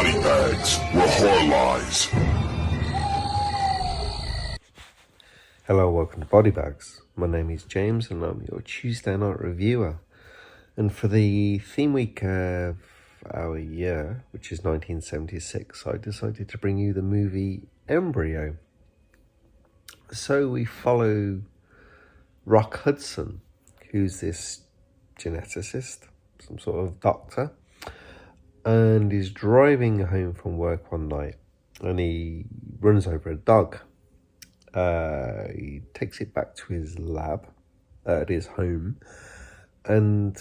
body bags were horror lies. Hello, welcome to Body Bags. My name is James and I'm your Tuesday night reviewer. And for the theme week of our year, which is 1976, I decided to bring you the movie Embryo. So we follow Rock Hudson, who's this geneticist, some sort of doctor, and he's driving home from work one night and he runs over a dog. He takes it back to his lab at his home and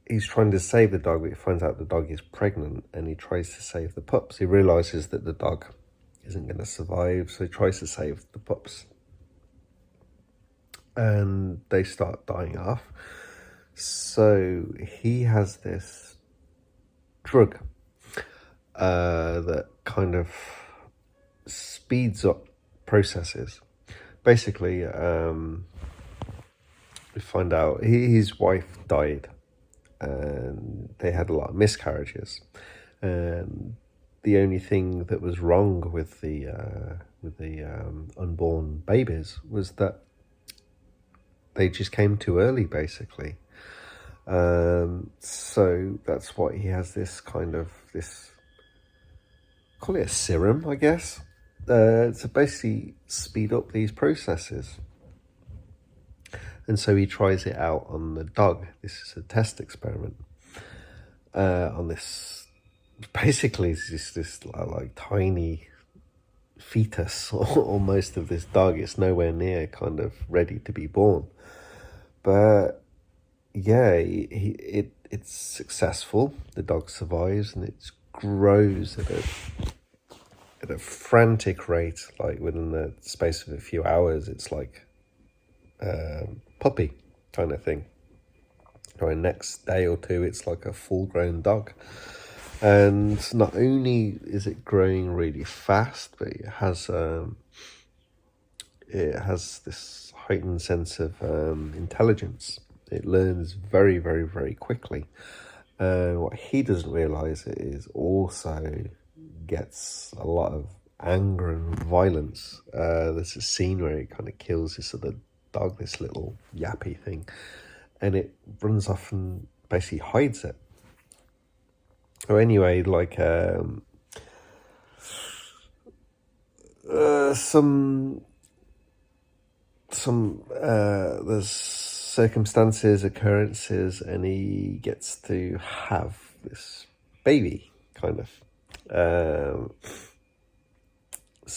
he's trying to save the dog, but he finds out the dog is pregnant and he tries to save the pups. He realizes that the dog isn't going to survive, so he tries to save the pups. And they start dying off. So he has this drug that kind of speeds up processes. Basically, we find out his wife died and they had a lot of miscarriages. And the only thing that was wrong with the unborn babies was that they just came too early, basically. So that's why he has this kind of, call it a serum, I guess, to basically speed up these processes. And so he tries it out on the dog. This is a test experiment on this. Basically, it's just this like tiny fetus almost of this dog. It's nowhere near kind of ready to be born. But yeah, it's successful. The dog survives and it grows at a frantic rate. Like within the space of a few hours, it's like puppy kind of thing. Or next day or two, it's like a full-grown dog. And not only is it growing really fast, but it has this heightened sense of intelligence. It learns very, very, very quickly. What he doesn't realize is also gets a lot of anger and violence. There's a scene where it kind of kills this other dog, this little yappy thing, and it runs off and basically hides it. So anyway, like there's circumstances, occurrences, and he gets to have this baby, kind of.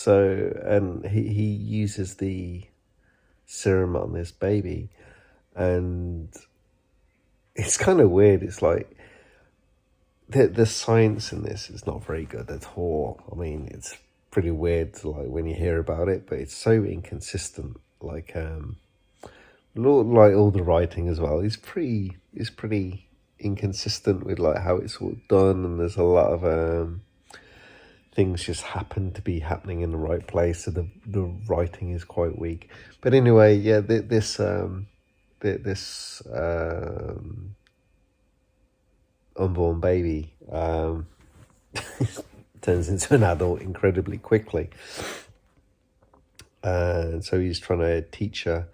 And he uses the serum on this baby, and it's kind of weird. It's like the science in this is not very good at all. I mean, it's pretty weird to, like, when you hear about it, but it's so inconsistent. Like all the writing as well is pretty inconsistent with like how it's all done, and there's a lot of things just happen to be happening in the right place, so the writing is quite weak. But anyway, yeah, this unborn baby turns into an adult incredibly quickly. And so he's trying to teach her.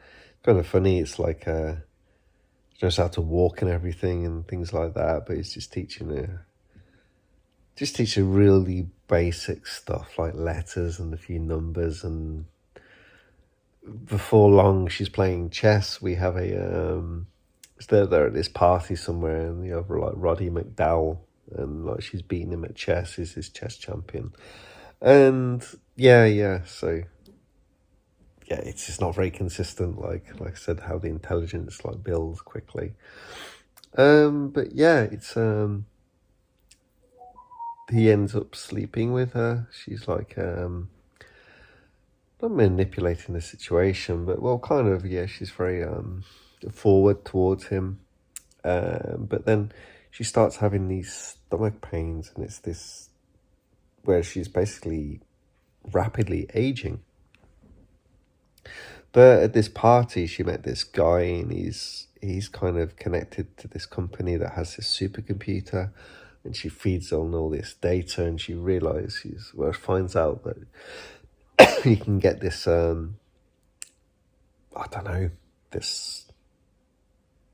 Kind of funny, it's like knows how to walk and everything and things like that, but he's just teaching her really basic stuff like letters and a few numbers. And before long, she's playing chess. We have they're at this party somewhere, and you have like Roddy McDowell, and like she's beating him at chess. He's his chess champion, and so yeah, it's just not very consistent. Like I said, how the intelligence like builds quickly. But yeah, it's he ends up sleeping with her. She's like not manipulating the situation, but well, kind of, yeah. She's very forward towards him, but then she starts having these stomach pains, and it's this where she's basically rapidly aging. But at this party, she met this guy, and he's kind of connected to this company that has this supercomputer and she feeds on all this data, and she realizes, well, finds out that you can get this, I don't know, this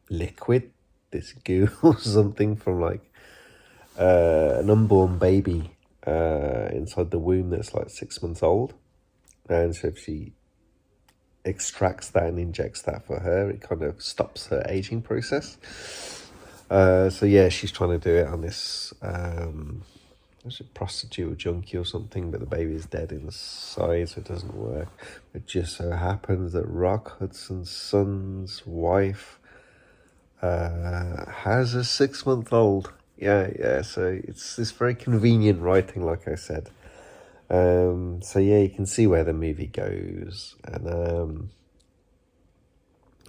liquid, this goo or something from like an unborn baby inside the womb that's like 6 months old. And so if she extracts that and injects that for her, it kind of stops her aging process. So yeah, she's trying to do it on this was it prostitute or junkie or something, but the baby is dead inside, so it doesn't work. It just so happens that Rock Hudson's son's wife has a 6-month-old. Yeah, so it's this very convenient writing, like I said. So yeah, you can see where the movie goes, and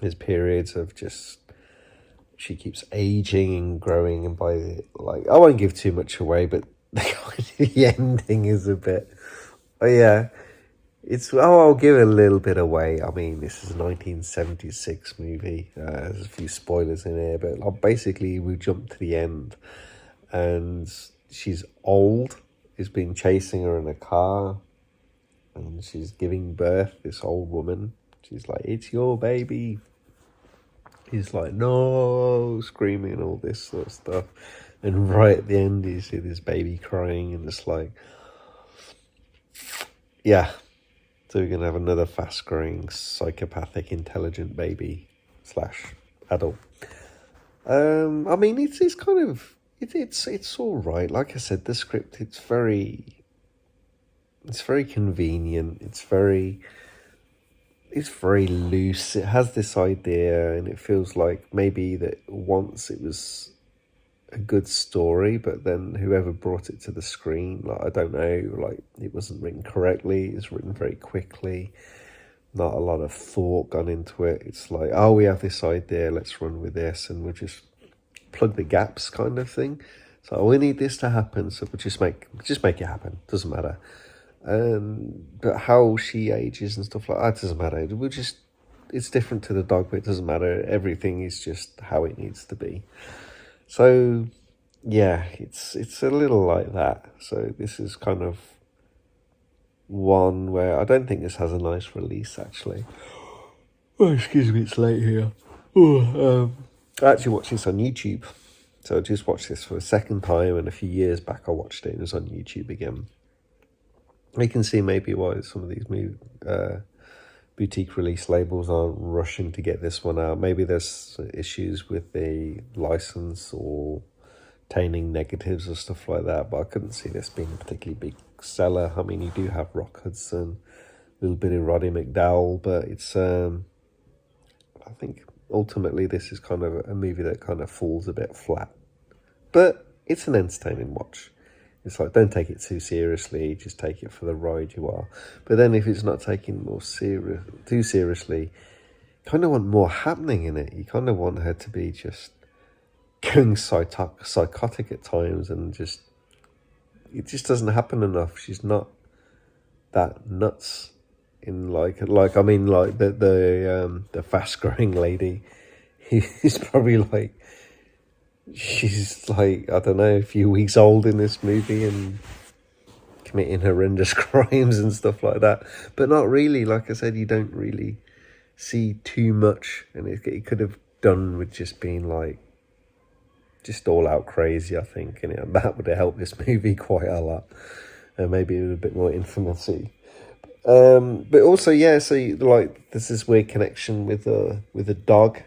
there's periods of just she keeps aging and growing, and by like I won't give too much away, but the ending is a bit. Oh yeah, I'll give a little bit away. I mean, this is a 1976 movie. There's a few spoilers in here, but basically we jump to the end, and she's old. He's been chasing her in a car, and she's giving birth. This old woman. She's like, "It's your baby." He's like, "No," screaming all this sort of stuff. And right at the end, you see this baby crying, and it's like, yeah. So we're going to have another fast-growing, psychopathic, intelligent baby / adult. I mean, it's kind of, it's all right. Like I said, the script, it's very convenient. It's very loose. It has this idea, and it feels like maybe that once it was a good story, but then whoever brought it to the screen, like, I don't know, like, it wasn't written correctly. It's written very quickly. Not a lot of thought gone into it. It's like, oh, we have this idea, let's run with this, and we'll just plug the gaps kind of thing. So we need this to happen, so we'll just make it happen. Doesn't matter. But how she ages and stuff like that doesn't matter. It's different to the dog, but it doesn't matter. Everything is just how it needs to be. So yeah, it's a little like that. So this is kind of one where I don't think this has a nice release, actually. Oh, excuse me, it's late here. I actually watched this on YouTube. So I just watched this for a second time, and a few years back I watched it, and it was on YouTube again. You can see maybe why some of these boutique release labels aren't rushing to get this one out. Maybe there's issues with the license or obtaining negatives or stuff like that, but I couldn't see this being a particularly big seller. I mean, you do have Rock Hudson, a little bit of Roddy McDowell, but it's I think ultimately this is kind of a movie that kind of falls a bit flat, but it's an entertaining watch. It's like, don't take it too seriously, just take it for the ride you are. But then if it's not taken too seriously, you kind of want more happening in it. You kind of want her to be just going psychotic at times, and it just doesn't happen enough. She's not that nuts in like I mean, like the fast-growing lady is probably like, she's like, I don't know, a few weeks old in this movie and committing horrendous crimes and stuff like that. But not really. Like I said, you don't really see too much. And it could have done with just being like, just all out crazy, I think. And that would have helped this movie quite a lot. And maybe with a bit more intimacy. But also, yeah, so like there's this weird connection with a dog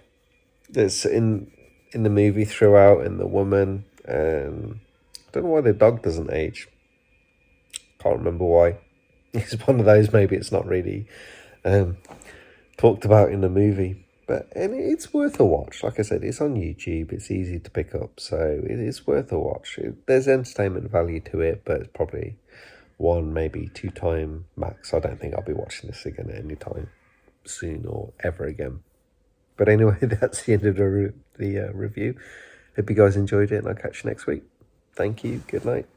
that's in the movie throughout, and the woman. I don't know why the dog doesn't age. Can't remember why. It's one of those, maybe it's not really talked about in the movie. And it's worth a watch. Like I said, it's on YouTube. It's easy to pick up, so it's worth a watch. There's entertainment value to it, but it's probably 1, maybe 2 time max. I don't think I'll be watching this again at any time soon or ever again. But anyway, that's the end of the review. Hope you guys enjoyed it, and I'll catch you next week. Thank you. Good night.